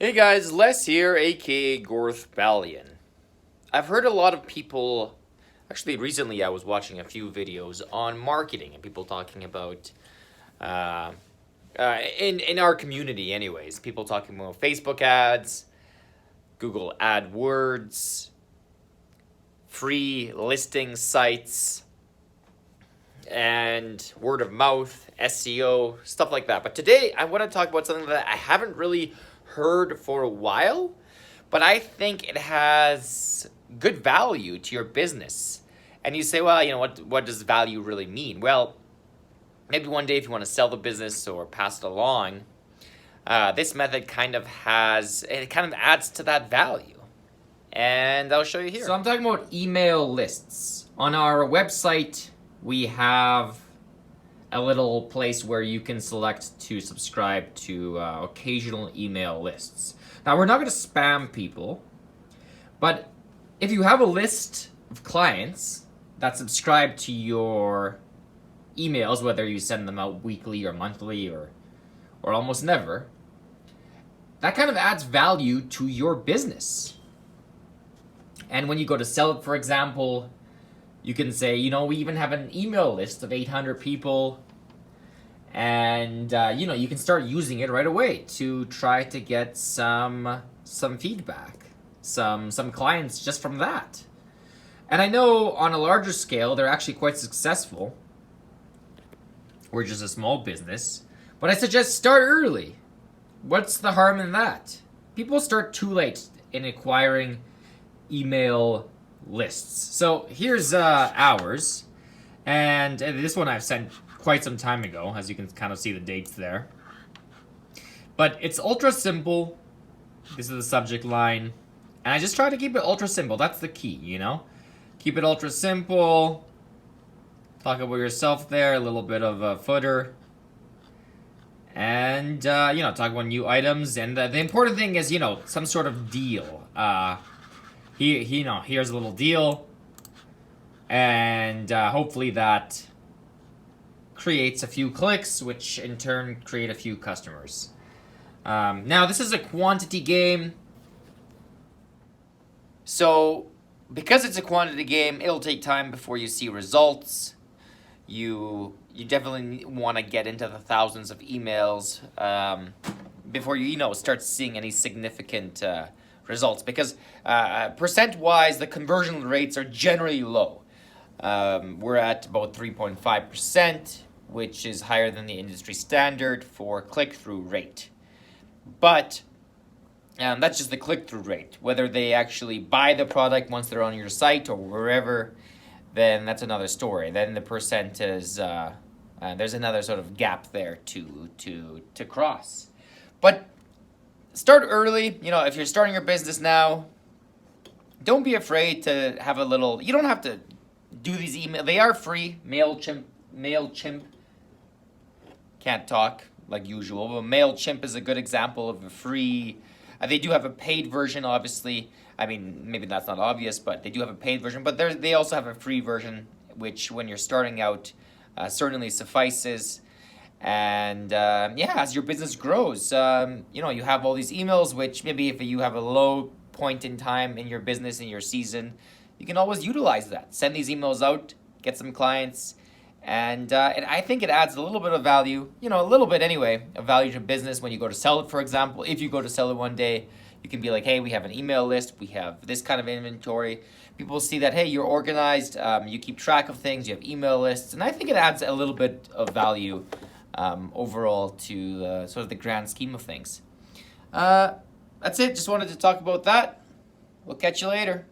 Hey guys, Les here, aka Gorth Balian. I've heard a lot of people. Actually, recently I was watching a few videos on marketing and people talking about, in our community, anyways, people talking about Facebook ads, Google AdWords, free listing sites, and word of mouth, SEO, stuff like that. But today I want to talk about something that I haven't really heard for a while, but I think it has good value to your business. And you say, well, what does value really mean? Well, maybe one day if you want to sell the business or pass it along, this method kind of adds to that value. And I'll show you here. So I'm talking about email lists. On our website, we have a little place where you can select to subscribe to occasional email lists. Now, we're not going to spam people, but if you have a list of clients that subscribe to your emails, whether you send them out weekly or monthly or almost never, that kind of adds value to your business. And when you go to sell it, for example, you can say, we even have an email list of 800 people, and you can start using it right away to try to get some feedback, some clients just from that. And I know on a larger scale, they're actually quite successful. We're just a small business, but I suggest start early. What's the harm in that? People start too late in acquiring email lists. So here's ours, and this one I've sent quite some time ago, as you can kind of see the dates there. But it's ultra simple. This is the subject line, and I just try to keep it ultra simple. That's the key, Keep it ultra simple. Talk about yourself there, a little bit of a footer. And, talk about new items. And the important thing is, some sort of deal. Here's a little deal, and hopefully that creates a few clicks, which in turn create a few customers. Now, this is a quantity game, So, because it's a quantity game, it'll take time before you see results. You definitely want to get into the thousands of emails before you start seeing any significant results, because percent-wise, the conversion rates are generally low. We're at about 3.5%, which is higher than the industry standard for click-through rate. But that's just the click-through rate. Whether they actually buy the product once they're on your site or wherever, then that's another story. Then the percent is there's another sort of gap there to cross. But start early. If you're starting your business now, don't be afraid to have a little. You don't have to do these emails. They are free. MailChimp. Can't talk like usual, but MailChimp is a good example of a free. They do have a paid version, obviously. I mean, maybe that's not obvious, but they do have a paid version. But they also have a free version, which when you're starting out, certainly suffices. And as your business grows, you have all these emails, which maybe if you have a low point in time in your business, in your season, you can always utilize that. Send these emails out, get some clients, and I think it adds a little bit of value, a little bit anyway, of value to business when you go to sell it, for example. If you go to sell it one day, you can be like, hey, we have an email list, we have this kind of inventory. People see that, hey, you're organized, you keep track of things, you have email lists, and I think it adds a little bit of value overall to sort of the grand scheme of things. That's it. Just wanted to talk about that. We'll catch you later.